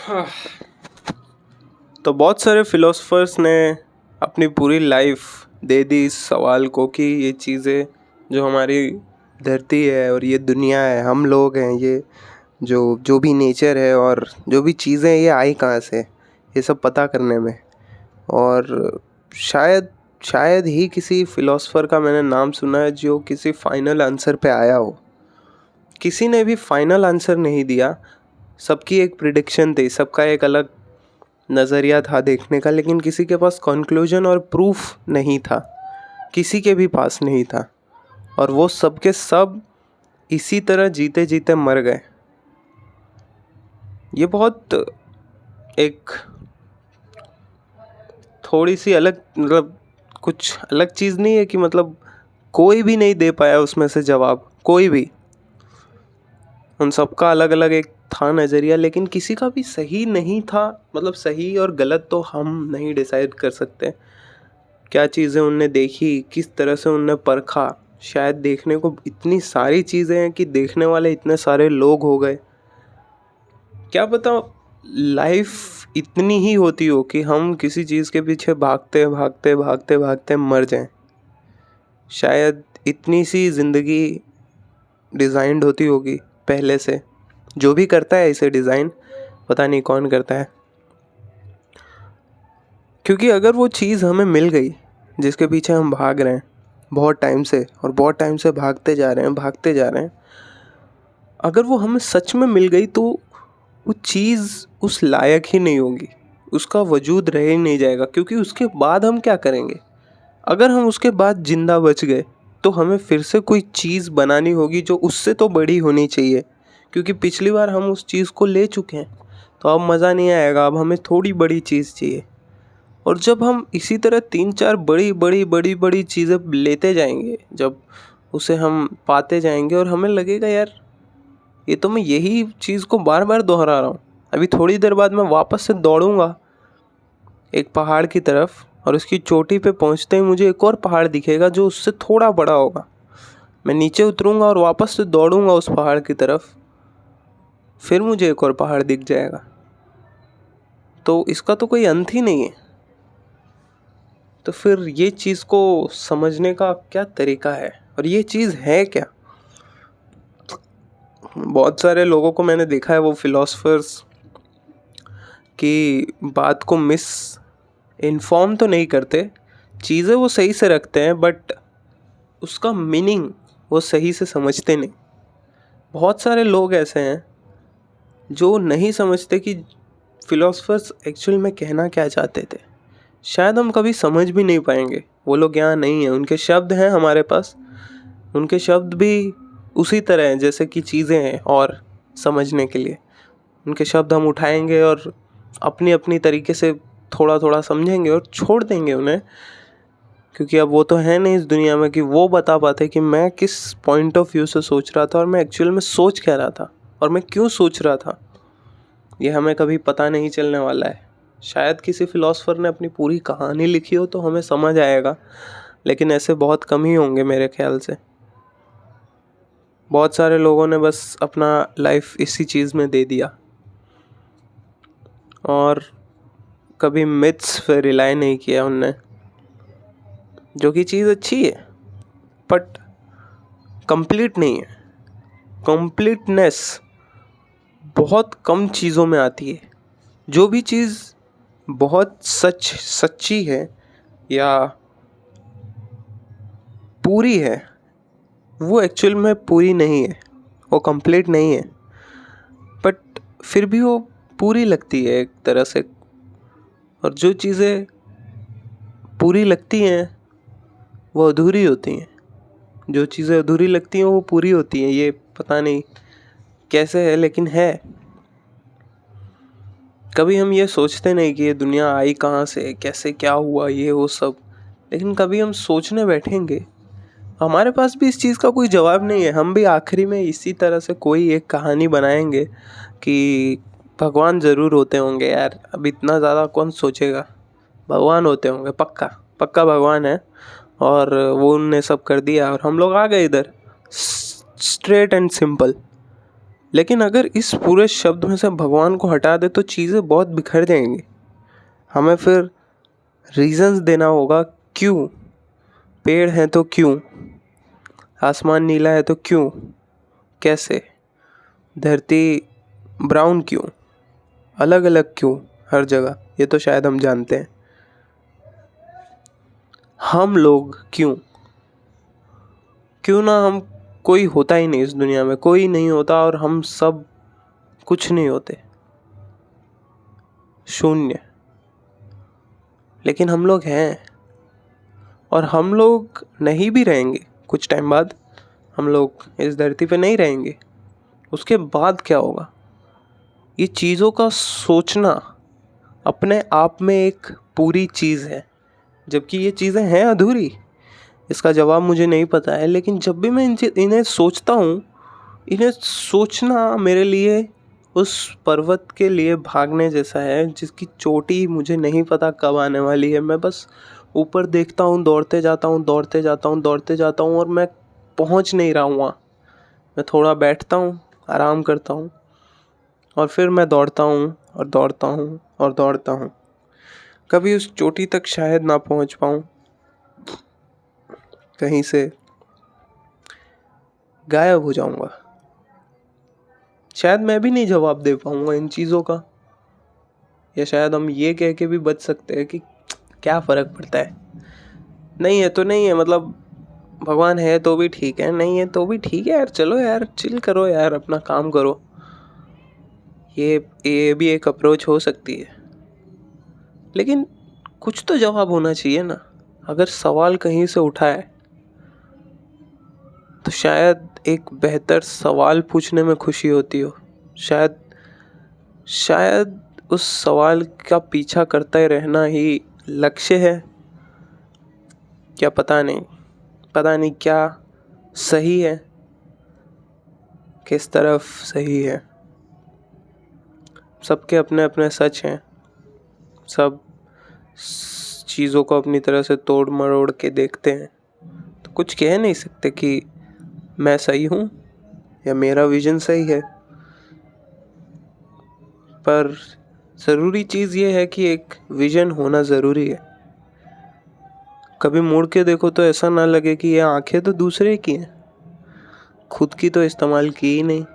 हाँ। तो बहुत सारे फिलोसफर्स ने अपनी पूरी लाइफ दे दी इस सवाल को कि ये चीज़ें जो हमारी धरती है और ये दुनिया है, हम लोग हैं, ये जो जो भी नेचर है और जो भी चीज़ें ये आई कहाँ से, ये सब पता करने में। और शायद शायद ही किसी फिलोसफर का मैंने नाम सुना है जो किसी फाइनल आंसर पे आया हो। किसी ने भी फाइनल आंसर नहीं दिया, सबकी एक प्रिडिक्शन थी, सबका एक अलग नज़रिया था देखने का, लेकिन किसी के पास कंक्लूजन और प्रूफ नहीं था, किसी के भी पास नहीं था। और वो सब के सब इसी तरह जीते जीते मर गए। ये बहुत एक थोड़ी सी अलग, मतलब कुछ अलग चीज़ नहीं है कि मतलब कोई भी नहीं दे पाया उसमें से जवाब, कोई भी। उन सबका अलग अलग एक था नज़रिया, लेकिन किसी का भी सही नहीं था। मतलब सही और गलत तो हम नहीं डिसाइड कर सकते। क्या चीज़ें उनने देखी, किस तरह से उनने परखा, शायद देखने को इतनी सारी चीज़ें हैं कि देखने वाले इतने सारे लोग हो गए। क्या पता लाइफ इतनी ही होती हो कि हम किसी चीज़ के पीछे भागते भागते भागते भागते मर जाएं। शायद इतनी सी ज़िंदगी डिज़ाइंड होती होगी पहले से। जो भी करता है इसे डिज़ाइन, पता नहीं कौन करता है। क्योंकि अगर वो चीज़ हमें मिल गई जिसके पीछे हम भाग रहे हैं बहुत टाइम से, और बहुत टाइम से भागते जा रहे हैं भागते जा रहे हैं, अगर वो हमें सच में मिल गई तो वो चीज़ उस लायक ही नहीं होगी, उसका वजूद रह ही नहीं जाएगा। क्योंकि उसके बाद हम क्या करेंगे? अगर हम उसके बाद ज़िंदा बच गए तो हमें फिर से कोई चीज़ बनानी होगी जो उससे तो बड़ी होनी चाहिए, क्योंकि पिछली बार हम उस चीज़ को ले चुके हैं। तो अब मज़ा नहीं आएगा, अब हमें थोड़ी बड़ी चीज़ चाहिए। और जब हम इसी तरह 3-4 बड़ी बड़ी बड़ी बड़ी चीज़ें लेते जाएंगे, जब उसे हम पाते जाएंगे और हमें लगेगा यार ये तो मैं यही चीज़ को बार बार दोहरा रहा हूँ, अभी थोड़ी देर बाद मैं वापस से दौड़ूंगा एक पहाड़ की तरफ, और उसकी चोटी पे पहुँचते ही मुझे एक और पहाड़ दिखेगा जो उससे थोड़ा बड़ा होगा। मैं नीचे उतरूंगा और वापस से दौड़ूंगा उस पहाड़ की तरफ, फिर मुझे एक और पहाड़ दिख जाएगा। तो इसका तो कोई अंत ही नहीं है। तो फिर ये चीज़ को समझने का क्या तरीका है, और ये चीज़ है क्या? बहुत सारे लोगों को मैंने देखा है, वो फिलोसफर्स की बात को मिस इन्फॉर्म तो नहीं करते, चीज़ें वो सही से रखते हैं, बट उसका मीनिंग वो सही से समझते नहीं। बहुत सारे लोग ऐसे हैं जो नहीं समझते कि फिलोसफर्स एक्चुअल में कहना क्या चाहते थे। शायद हम कभी समझ भी नहीं पाएंगे, वो लोग यहाँ नहीं हैं, उनके शब्द हैं हमारे पास, उनके शब्द भी उसी तरह हैं जैसे कि चीज़ें हैं। और समझने के लिए उनके शब्द हम उठाएंगे और अपनी अपनी तरीके से थोड़ा थोड़ा समझेंगे और छोड़ देंगे उन्हें, क्योंकि अब वो तो है नहीं इस दुनिया में कि वो बता पाते कि मैं किस पॉइंट ऑफ व्यू से सोच रहा था और मैं एक्चुअल में सोच क्या रहा था और मैं क्यों सोच रहा था। ये हमें कभी पता नहीं चलने वाला है। शायद किसी फिलोसफर ने अपनी पूरी कहानी लिखी हो तो हमें समझ आएगा, लेकिन ऐसे बहुत कम ही होंगे मेरे ख्याल से। बहुत सारे लोगों ने बस अपना लाइफ इसी चीज़ में दे दिया और कभी मिथ्स पे रिलाई नहीं किया उनने, जो कि चीज़ अच्छी है बट कंप्लीट नहीं है। कंप्लीटनेस बहुत कम चीज़ों में आती है। जो भी चीज़ बहुत सच्ची है या पूरी है, वो एक्चुअल में पूरी नहीं है, वो कंप्लीट नहीं है, बट फिर भी वो पूरी लगती है एक तरह से। और जो चीज़ें पूरी लगती हैं वो अधूरी होती हैं, जो चीज़ें अधूरी लगती हैं वो पूरी होती हैं। ये पता नहीं कैसे है, लेकिन है। कभी हम ये सोचते नहीं कि ये दुनिया आई कहाँ से, कैसे क्या हुआ, ये वो सब। लेकिन कभी हम सोचने बैठेंगे, हमारे पास भी इस चीज़ का कोई जवाब नहीं है। हम भी आखिरी में इसी तरह से कोई एक कहानी बनाएंगे कि भगवान ज़रूर होते होंगे। यार अब इतना ज़्यादा कौन सोचेगा, भगवान होते होंगे, पक्का पक्का भगवान है और वो उनने सब कर दिया और हम लोग आ गए इधर। Straight and simple. लेकिन अगर इस पूरे शब्द में से भगवान को हटा दे तो चीज़ें बहुत बिखर जाएंगी। हमें फिर रीजंस देना होगा, क्यों पेड़ हैं तो क्यों, आसमान नीला है तो क्यों, कैसे, धरती ब्राउन क्यों, अलग अलग क्यों हर जगह, ये तो शायद हम जानते हैं। हम लोग क्यों ना हम, कोई होता ही नहीं इस दुनिया में, कोई नहीं होता और हम सब कुछ नहीं होते, शून्य। लेकिन हम लोग हैं और हम लोग नहीं भी रहेंगे कुछ टाइम बाद, हम लोग इस धरती पे नहीं रहेंगे। उसके बाद क्या होगा, ये चीज़ों का सोचना अपने आप में एक पूरी चीज़ है, जबकि ये चीज़ें हैं अधूरी। इसका जवाब मुझे नहीं पता है, लेकिन जब भी मैं इन्हें सोचता हूँ, इन्हें सोचना मेरे लिए उस पर्वत के लिए भागने जैसा है जिसकी चोटी मुझे नहीं पता कब आने वाली है। मैं बस ऊपर देखता हूँ, दौड़ते जाता हूँ, दौड़ते जाता हूँ, दौड़ते जाता हूँ और मैं पहुँच नहीं रहा हूँ वहाँ। मैं थोड़ा बैठता हूँ, आराम करता हूँ और फिर मैं दौड़ता हूँ और दौड़ता हूँ और दौड़ता हूँ। कभी उस चोटी तक शायद ना पहुँच पाऊँ, कहीं से गायब हो जाऊँगा। शायद मैं भी नहीं जवाब दे पाऊँगा इन चीज़ों का, या शायद हम ये कह के भी बच सकते हैं कि क्या फ़र्क पड़ता है, नहीं है तो नहीं है, मतलब भगवान है तो भी ठीक है, नहीं है तो भी ठीक है यार, चलो यार चिल करो यार, अपना काम करो। ये भी एक अप्रोच हो सकती है, लेकिन कुछ तो जवाब होना चाहिए ना। अगर सवाल कहीं से उठा है तो शायद एक बेहतर सवाल पूछने में खुशी होती हो। शायद उस सवाल का पीछा करते रहना ही लक्ष्य है, क्या पता नहीं क्या सही है, किस तरफ सही है। सबके अपने अपने सच हैं, सब चीज़ों को अपनी तरह से तोड़ मरोड़ के देखते हैं, तो कुछ कह नहीं सकते कि मैं सही हूँ या मेरा विजन सही है। पर ज़रूरी चीज़ ये है कि एक विजन होना ज़रूरी है। कभी मुड़ के देखो तो ऐसा ना लगे कि ये आंखें तो दूसरे की हैं, खुद की तो इस्तेमाल की ही नहीं।